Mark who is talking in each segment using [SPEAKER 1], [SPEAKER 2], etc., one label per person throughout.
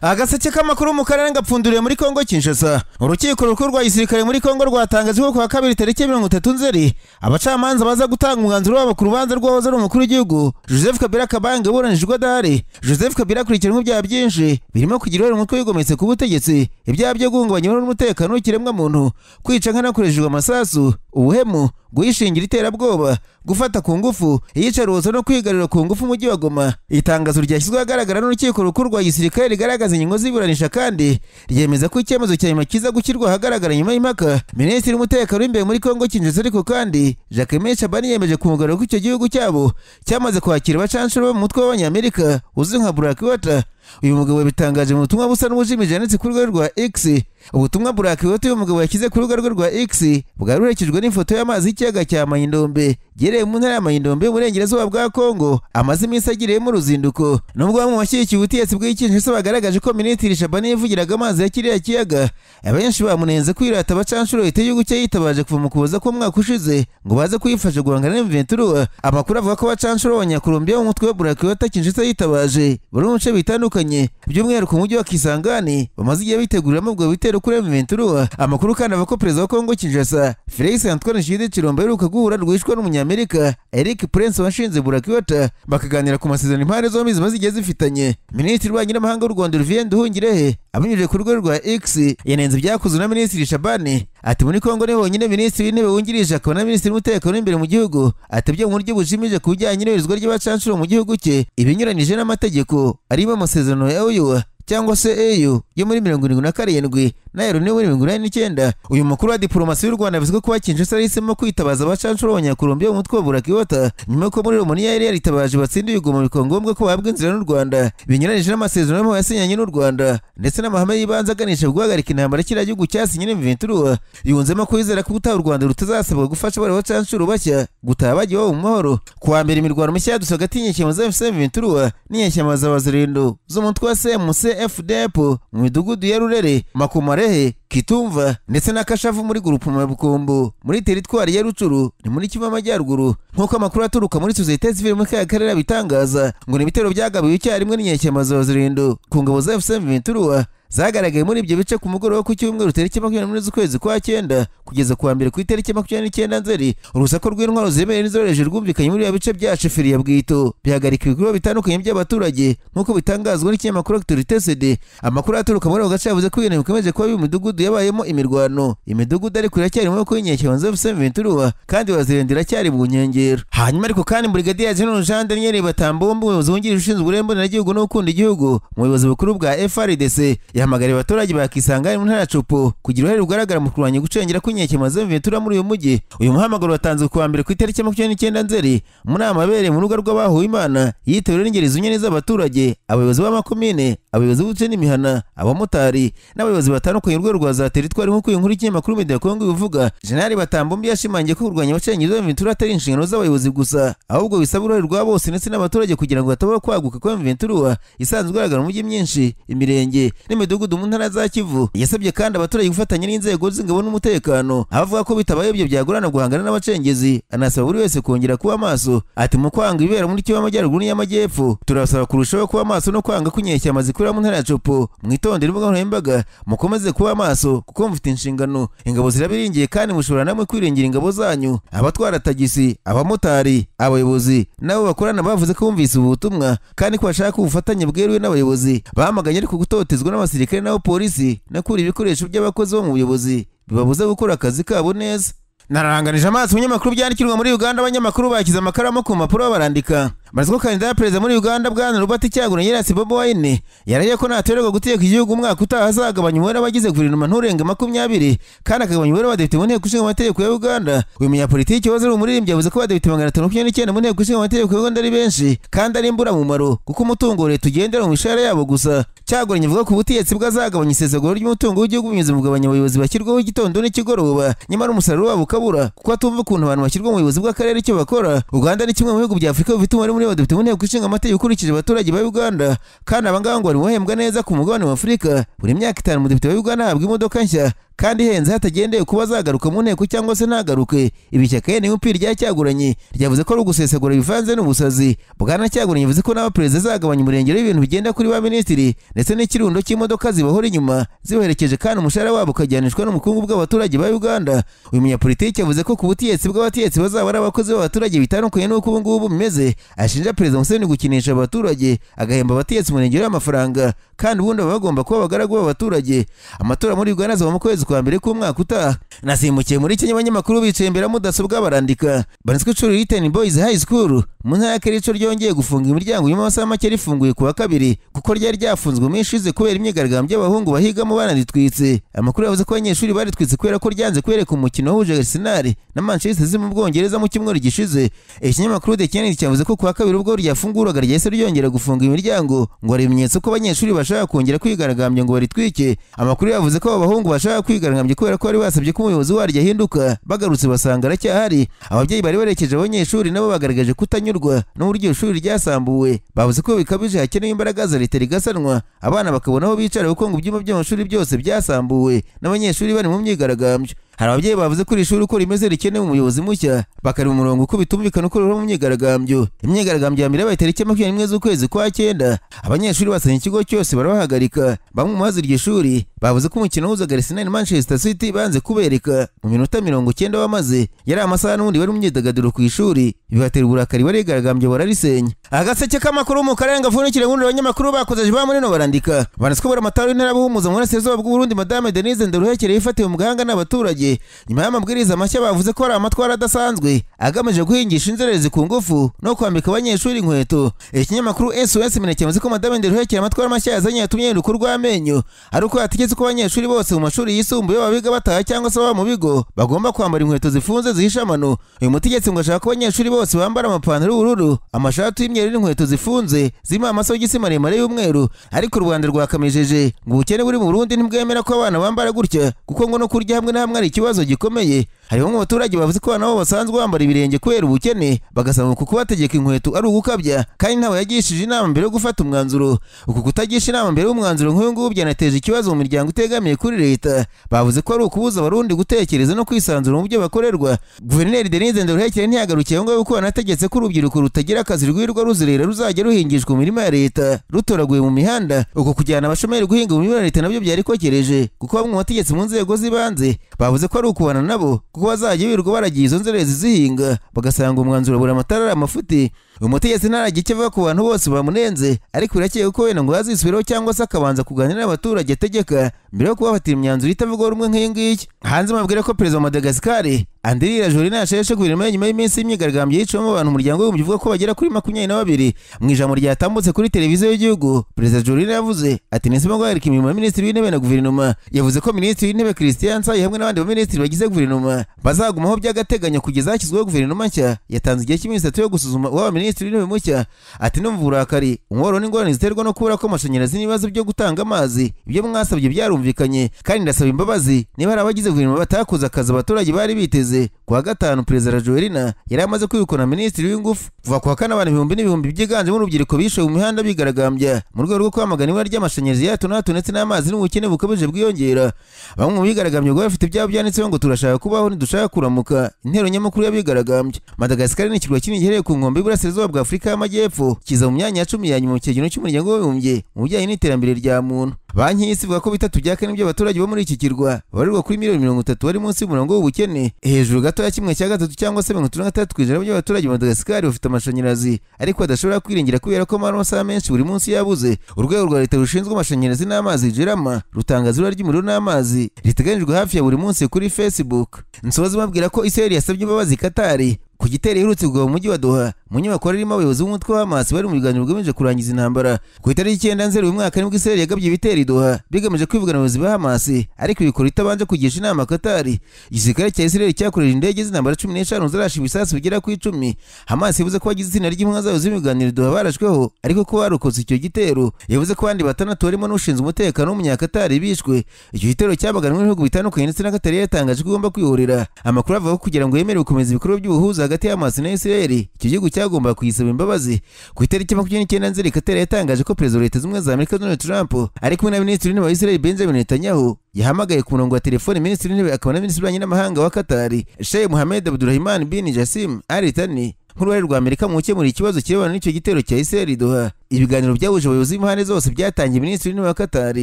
[SPEAKER 1] Agaseke k'amakuru mu karere gapfunduriye muri Kongo Kinshasa. Urukiko rukuru rwa gisirikare muri Kongo rwatangaje ko kwa kabiri tariki 30 Nzeri abacamanza baza gutanga umwanzuro wabo ku rubanza rw'uwahoze ari umukuru w'igihugu Joseph Kabila Kabange uburanishwa adahari. Joseph Kabila akurikiranyweho ibyaha byinshi birimo kugira uruhare mu mutwe wigometse ku butegetsi, ibyaha byo guhungabanya n'umutekano w'ikiremwa muntu, kwica nkanakoreshejwe amasasu, ubuhemu, guhishingira iterabwoba, gufata ku ngufu, iyicarubozo no kwigarurira ku ngufu umujyi wa Goma. Itangazo ryashyizwe ahagaragara n'urukiko rukuru rwa gisirikare rigaragaza ingingo z'iburanisha kandi ryemeza ko icyemezo cya nyuma kiza gushyirwa ahagaragara nyuma y'impaka. Minisitiri w'umutekano w'imbere muri Kongo Kinshasa ariko kandi Jacques Chabani yemeje ku mugaragaro ko icyo gihugu cyabo cyamaze kwakira abacanshuro bo mu mutwe w'abanyamerika uzwi nka Blackwater. Uyu mugabo bitangaje mu butumwa busa n'ubujimije yanditse ku rubuga rwa X. Ubutumwa Blackwater uyu mugabo yashyize ku rubuga rwa X bwari buherekejwe n'ifoto y'amazi y'ikiyaga cya Mai-Ndombe gereye mu ntara ya Mai-Ndombe mu burengerazuba bwa Kongo amaze iminsi agiriyemo uruzinduko. Nubwo bamwe mu bashyigikiye ubutegetsi bw'Kinshasa bagaragaje ko Minisitiri Chabani yivugiraga amazi ya kiriya kiyaga, abenshi bamunenze kwirata abacanshuro leta y'igihugu cye yitabaje kuva mu kuboza k'umwaka ushize ngo baze kuyifasha guhangana n'M23. Amakuru avuga ko abacanshuro b'Abanyakolombiya mu mutwe wa Blackwater Kinshasa yitabaje bari mu bice bitandukanye by'umwihariko mu mujyi wa Kisangani bamaze igihe biteguriramo ubwo bitero kuri M23. Amakuru kandi avuga ko perezida wa Kongo Kinshasa Félix Antoine Tshisekedi aheruka guhura rwishwa n'umunyamerika Eric Prince washinze Blackwater bakaganira ku masezerano impande zombi zimaze igihe zifitanye. Minisitiri w'Ububanyi n'Amahanga w'u Rwanda Olivier Nduhungirehe abinyujije ku rugo rwa X yanenze ibyakozwe na Minisitiri Chabani. Ati muri Kongo ni honyine Minisitiri w'Intebe wungirije akaba na Minisitiri w'Umutekano w'imbere mu gihugu atebye mu buryo bujimije ku bijyanye n'iyoherezwa ry'abacanshuro mu gihugu cye ibinyuranije n'amategeko arimo amasezerano ya OUA cyangwa se EU yo muri 77 na Euro ni muri 89. Uyu mukuru wa diplomasi y'u Rwanda avuze ko Kinshasa yahisemo kwitabaza abacanshuro b'Abanyakolombiya mu mutwe wa Blackwater nyuma ko muri Romania yari yaritabaje batsindiye ugoma bikongombwa ko bahabwa inzira n'u Rwanda binyuranije n'amasezerano yasinyanye n'u Rwanda ndetse n'amahame y'ibanze aganisha guhagarika intambara kiriya gihugu cyasinye n'M23. Yunzemo ko yizera ko ubutaha u Rwanda rutazasabwa gufasha bari bacanshuro bashya gutaha bagiye mu mahoro. Kuwa mbere imirwano mishya yadusa hagati y'inyeshyamba za M23 n'inyeshyamba za Wazalendo z'umutwe wa CMC-FDP mu midugudu ya Rurere, Makumarehe, Kitumva ndetse na Kashavu muri grupuma Bukombo muri teritwari ya Rucuru ni muri Kivu Amajyaruguru. Nk'uko amakuru aturuka muri sosiyete sivile mu karere bitangaza ngo ni ibitero byagabiwe icyarimwe n'inyeshyamba za Wazalendo ku ngabo za M23 zagaragaye muri ibyo bice ku mugoroba ku cyumweru tariki 20 z'ukwezi kwa 9 kugeza kuwa mbere ku itariki 29 Nzeri. Urusaku rw'intwaro zemereye n'izoreje rwumvikanye muri bice bya Sheferi ya Bwito bihagarika ibikorwa bitandukanye by'abaturage nk'uko bitangazwa n'ikinyamakuru Actualité CD. Amakuru aturuka muri ako gace yavuze ko ibintu bikomeje kuba imidugudu yabayemo imirwano, imidugudu ariko iracyari mu kwinyeshyamba za M23 kandi bazirendera cyari mu nkengero. Hanyuma ariko kandi Brigadier General Jean Daniel Batambombe umuyobozi wungirije ushinzwe uburenganzira no gukunda igihugu mu buyobozi bukuru bwa FRDC yahamagariye abaturage ba Kisangani mu ntara Copo kugira uruhare rugaragara mu kurwanya gucengera kw'inyeshyamba za M23 muri uyu mujyi. Uyu muhamagaro watanzwe kuwa mbere ku itariki 29 Nzeri mu nama yabereye mu rugo rw'abahuye Imana yitabiriwe n'ingeri zinyuranye z'abaturage, abayobozi b'amakomine, abayobozi b'uduce n'imihana, abamotari n'abayobozi batandukanye urwego rwa za teritwari nk'uko inkuru y'ikinyamakuru Media Congo bivuga. General Batambombe yashimangiye ko kurwanya abacengezi ba M23 atari inshingano z'abayobozi gusa ahubwo bisaba uruhare rwa bose ndetse n'abaturage kugira ngo hatabaho kwaguka kwa M23 isanzwe igaragara mu mijyi myinshi, imirenge n'imidugudu mu ntara za Kivu. Yasabye kandi abaturage gufatanya n'inzego z'ingabo n'umutekano avuga ko bitabaye ibyo byagorana guhangana n'abacengezi. Anasaba buri wese kongera kuba maso. Ati mu kwanga ibera muri Kivu Amajyaruguru n'Amajyepfo turasaba kurushaho kuba maso no kwanga kunyeshyamba zikorera mu ntara ya Copo. Mwitondere imbuga nkoranyambaga mukomeze kuba maso kuko mufite inshingano. Ingabo zirabiringiye kandi mushobora namwe kwiringira ingabo zanyu. Abatwara tagisi, abamotari, abayobozi nabo bakorana bavuze ko bumvise ubu butumwa kandi ko bashaka ubufatanye bweruwe n'abayobozi. Bahamaganye ariko gutotezwa n'abasirikare n'abo polisi no kuri ibikoresho by'abakozi bo mu buyobozi bibabuza gukora akazi kabo neza. Nararanganije amaso umunyamakuru byandikirwa muri Uganda abanyamakuru bakize amakaramu ku mpapuro barandika. Maze ko kandida ya perezida muri Uganda Bwana Robert Kyagulanyi Nyirasi Bobi Wine yaraye ko naterwa gutegeka igihugu umwaka utaha azagabanya umubare w'abagize guverinoma nturenge 20 kandi akagabanya umubare w'abadepite mu nteko ishinga amategeko ya Uganda. Uyu munyapolitiki wahoze ari umuririmbyi yavuze ko abadepite 529 mu nteko ishinga amategeko ya Uganda ari benshi kandi ari imburamumaro kuko umutungo leta ugendera mu mishahara yabo gusa. Kyagulanyi avuga ko ubutegetsi bwazagabanya isesagura ry'umutungo w'igihugu binyuze mu kugabanya abayobozi bashyirwaho igitondo n'ikigoroba nyamara umusaruro wabo ukabura kuko atumva ukuntu abantu bashyirwa mu buyobozi bw'akarere icyo bakora. Uganda ni kimwe mu bihugu bya Afurika bifite umubare muri abadepite mu nteko ishinga amategeko ukurikije abaturage ba Uganda kandi abangaba ngo bari bahembwa neza ku mugabane wa Afurika. Buri myaka 5 umudepite wa Uganda ahabwa imodoka nshya kandi ihenze hatagendeye kuba azagaruka mu nteko cyangwa se ntagaruke. Ibi ishyaka NUP ryacyaguranye ryavuze ko ari ugusesagura bivanze n'ubusazi. Bwana Cyaguranye yavuze ko n'abaperezida azagabanya umurengero w'ibintu bigenda kuri ba minisitiri ndetse n'ikirundo cy'imodoka zibahora inyuma zibaherekeje, kandi umushahara wabo ukajyanishwa n'ubukungu bw'abaturage ba Uganda. Uyu munyapolitiki yavuze ko ku butegetsi bw'abategetsi bazaba ari abakozi b'abaturage bitandukanye n'uko ubu ngubu bimeze. Ashinja Perezida Museveni gukinisha abaturage, agahemba abategetsi umurengero w'amafaranga, kandi ubundi baba bagomba kuba abagaragu b'abaturage. Amatora muri Uganda azaba mu kwezi kwa mbere k'umwaka utaha. Nasimbukiye muri Kenya, abanyamakuru bicaye imbere ya mudasobwa barandika. Banitswe ishuri Ritten Boys High School mu ntara ya Kericho ryongeye gufunga imiryango nyuma y'amasaha make rifunguye kuwa kabiri kuko ryari ryafunzwe mu ishize kubera imyigaragambyo y'abahungu bahigamo banaritwitse. Amakuru yavuze ko abanyeshuri baritwitse kubera ko ryanze kwereka umukino wahuje Arsenal na Manchester City mu Bwongereza mu cyumweru gishize. Ikinyamakuru The Kenny cyavuze ko kuwa kabiri ubwo ryafunguraga ryahise ryongera gufunga imiryango ngo hari ibimenyetso ko abanyeshuri bashaka kongera kwigaragambya ngo baritwike. Amakuru yavuze ko abahungu bashaka kwigaragambya kubera ko bari basabye ko umuyobozi waryo ahinduka, bagarutse basanga aracyahari. Ababyeyi bari barekeje abanyeshuri nabo bagaragaje kutanyurwa n'uburyo ishuri ryasambuwe. Bavuze ko bikabije hakenewe imbaraga za leta rigasanwa abana bakabona aho bicara kuko ngo ibyumba by'amashuri byose byasambuwe n'abanyeshuri bari mu myigaragambyo. Hari ababyeyi bavuze ko iri shuri uko rimeze rikenewe umuyobozi mushya, bakari mu murongo uko bitumvikana uko rero mu myigaragambyo. Imyigaragambyo ya mbere yabaye tariki 21 z'ukwezi kwa 9. Abanyeshuri basanye ikigo cyose barabahagarika. Bamwe mu bazi iryo shuri bavuze ko umukino w'uzaga Arsenal na Manchester City banze kubereka mu minota 90 wamaze. Yari amasaha n'ubundi bari mu myidagaduro ku ishuri, bibatera uburakari barigaragambyo bararisenya. Agaseke k'amakuru mu karere ngafunikire ngundi abanyamakuru bakoze ba muri no barandika. Banitswe bora amataro intara buhumuza mu burasirazuba bw'u Burundi. Madame Denise Nderuhekere yifatiwe mu gahanga n'abaturage nyuma y'amabwiriza mashya bavuze ko ari amatwara adasanzwe agamije guhingisha inzererezi ku ngufu no kwambika abanyeshuri inkweto. Ikinyamakuru SOS Mineke yavuze ko Madame Nderuhekere amatwara mashya yazanye yatumye yiruka urw'amenyo, ari uko yategetse ko abanyeshuri bose mu mashuri yisumbuye babiga bataha cyangwa se baba mu bigo bagomba kwambara inkweto zifunze zihisha amano. Uyu mutegetsi ngo ashaka ko abanyeshuri bose bambara amapantaro y'ubururu, amashati y'imyeru n'inkweto zifunze zirimo amasogisi maremare y'umweru. Ariko u Rwanda rwakamejeje ngo ubukene buri mu Burundi ntibwemera ko abana bambara gutya kuko ngo no kurya hamwe na hamwe ari ikibazo gikomeye. Hari bamwe mu baturage bavuze ko abana bo basanzwe bambara ibirenge kubera ubukene, bagasaba ko kubategeka inkweto ari ugukabya, kandi ntawe yagishije inama mbere yo gufata umwanzuro. Uku kutagisha inama mbere y'umwanzuro nk'uyu nguyu byanateje ikibazo mu miryango itegamiye kuri leta. Bavuze ko ari ukubuza abarundi gutekereza no kwisanzura mu byo bakorerwa. Guverineri Denise Nderuhekere ntiyagarukiye ngo kuko anategetse ko urubyiruko rutagira akazi rwirwa ruzerera ruzajya ruhingishwa mu mirima ya leta rutoraguye mu mihanda. Uko kujyana abashomeri guhinga mu mirima ya leta nabyo byari kokereje kuko bamwe mu bategetsi mu nzego z'ibanze bavuze ko ari ukubana nabo kuko bazajya birirwa baragiye izo nzererezi zihinga bagasanga umwanzuro buri amatara ari amafuti. Umutegetsi ntaragira icyo avuga ku bantu bose bamunenze, ariko birakeye ko wenda ngo yazisubiraho cyangwa se akabanza kuganira n'abaturage ategeka mbere yo kubafatira imyanzuro itavugwa rumwe nk'iyi ngiyi. Hanze mabwira ko Perezida wa Madagascar Andry Rajoelina yasheshe guverinoma nyuma y'iminsi y'imyigaragambyo yicamo abantu umuryango w'umujyi uvuga ko bagera kuri 22. Mu ijambo ryatambutse kuri televiziyo y'igihugu, Perezida Rajoelina yavuze ati nisimo guhagarika imirimo ya Minisitiri w'Intebe na guverinoma. Yavuze ko Minisitiri w'Intebe Christian Nsayi hamwe n'abandi baminisitiri bagize guverinoma bazagumaho by'agateganyo kugeza hashyizweho guverinoma nshya. Yatanze igihe cy'iminsi 3 yo gusuzuma uwo Minisitiri w'Intebe mushya. Ati no mu burakari, umworo n'ingorane ziterwa no kubura ko amashanyarazi n'ibibazo byo gutanga amazi ibyo mwasabye byarumvikanye, kandi ndasaba imbabazi niba hari abagize guverinoma batakoze akazi abaturage bari biteze. Kuwa gatanu Perezida Rajoelina yari amaze kwirukana Minisitiri w'Ingufu. Kuva kuwa kane abantu ibihumbi n'ibihumbi byiganjemo urubyiruko bishoye mu mihanda bigaragambya mu rwego rwo kwamagana ibura ry'amashanyarazi ya hato na hato ndetse n'amazi n'ubukene bukabije bwiyongera. Bamwe mu bigaragambye ngo bafite ibyabo byanditseho ngo turashaka kubaho ntidushaka kuramuka. Intero nyamukuru y'abigaragambya. Madagascar ni ikirwa kinini giherereye ku nkombe y'Iburasirazuba bwa Afurika y'Amajyepfo, kiza mu myanya ya 10 ya nyuma mu kigero cy'umuryango w'abibumbye mu bijyanye n'iterambere rya muntu. Banki y'Isi ivuga ko 3 bya kane by'abaturage bo muri iki kirwa barirwa kuri miliyoni 30 bari munsi y'umurongo w'ubukene. Hejuru gato ya 1/3 cyangwa se 63% by'abaturage ba Madagascar bafite amashanyarazi, ariko badashobora kwiringira kubera ko amasaha menshi buri munsi yabuze. Urwego rwa leta rushinzwe amashanyarazi n'amazi JERAMA rutangaza ibura ry'umuriro n'amazi riteganyijwe hafi ya buri munsi kuri Facebook. Nsoza mabwira ko Israel yasabye imbabazi Qatar ku gitero iherutse kugwa mu mujyi wa Doha mu nyubako ririmo abayobozi b'umutwe wa Hamas bari mu biganiro bigamije kurangiza intambara. Ku itariki 9 Nzeri uyu mwaka nibwo Israel yagabye ibitero i Doha bigamije kwivugana abayobozi ba Hamas, ariko ibikora itabanje kugisha inama Qatar. Igisirikare cya Israel cyakoreje indege z'intambara 15 zarashe ibisasu bigera ku 10. Hamas yavuze ko bagize itsinda ry'impunzi zabo z'imiganiro i Doha barashweho, ariko ko barokotse icyo gitero. Yavuze ko abandi 6 barimo n'ushinzwe umutekano w'umunyakatar bishwe. Icyo gitero cyabaganwe n'ibihugu bitandukanye ndetse na Qatar yatangaje ko igomba kwihorera. Amakuru avuga ko kugira ngo yemere gukomeza ibikorwa by'ubuhuza hagati ya Hamas na Israel, icyo gihugu cyagomba kuyisaba imbabazi. Ku itariki 29 Nzeri, Qatar yatangaje ko perezida wa Leta Zunze Ubumwe za Amerika Donald Trump ari kumwe na minisitiri w'intebe wa Israel Benjamin Netanyahu yahamagaye ku murongo wa telefone minisitiri w'intebe akaba na minisitiri w'ububanyi n'amahanga wa Qatar Sheikh Mohammed Abdulrahman bin Jassim Al Thani nk'uruhare rwa Amerika mu gukemura ikibazo kirebana n'icyo gitero cya Israel Doha. Ibiganiro byahuje abayobozi b'impande zose byatangiye minisitiri w'intebe wa Qatar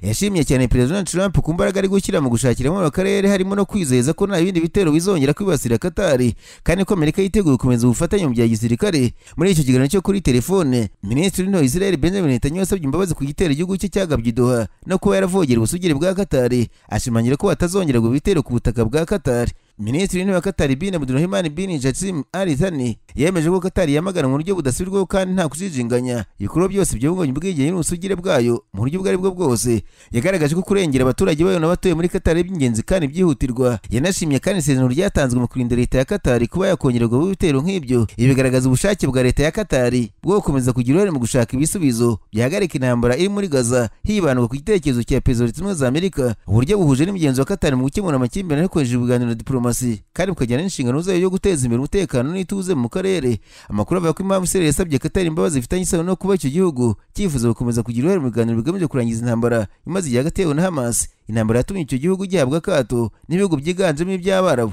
[SPEAKER 1] yashimye cyane perezida Donald Trump ku mbaraga ari gushyira mu gushakira mu karere, harimo no kwizeza ko nta bindi bitero bizongera kwibasira Qatar kandi ko Amerika yiteguye gukomeza ubufatanye mu bya gisirikare. Muri icyo kiganiro cyo kuri telefone, minisitiri w'intebe wa Israel Benjamin Netanyahu yasabye imbabazi ku gitero igihugu cye cyagabye Doha no kuba yaravogera ubusugire bwa Qatar, ashimangira ko batazongera ibitero ku butaka bwa Qatar. Minisitiri w'intebe wa Qatar bin Abdulrahman bin Jassim Al Thani yemeje ko Qatar yamagana mu buryo budasubirwaho kandi nta kujijinganya ibikorwa byose by'ubwonyi bw'igihe n'ubusugire bwayo mu buryo ubwo ari bwo bwose. Yagaragaje ko kurengera abaturage bayo n'abatuye muri Qatar ari by'ingenzi kandi byihutirwa. Yanashimye kandi isezerano ryatanzwe mu kurinda leta ya Qatar kuba yakongererwa ibitero nk'ibyo. Ibi bigaragaza ubushake bwa leta ya Qatar bwo gukomeza kugira uruhare mu gushaka ibisubizo byahagarika intambara iri muri Gaza, hibandwa ku gitekerezo cya perezida wa Leta Zunze Ubumwe za Amerika, uburyo buhuje n'imigenzo wa Qatar mu gukemura amakimbirane hakoreshejwe ibiganiro diplomasi kandi bukajyana n'inshingano zayo yo guteza imbere umutekano n'ituze mu karere. Amakuru avuga ko impamvu Israel yasabye Qatar imbabazi zifitanye isano no kuba icyo gihugu cyifuza gukomeza kugira uruhare mu biganiro bigamije kurangiza intambara imaze igihe hagati yayo na Hamas. Intambara yatumye icyo gihugu gihabwa akato n'ibihugu byiganjemo iby'Abarabu.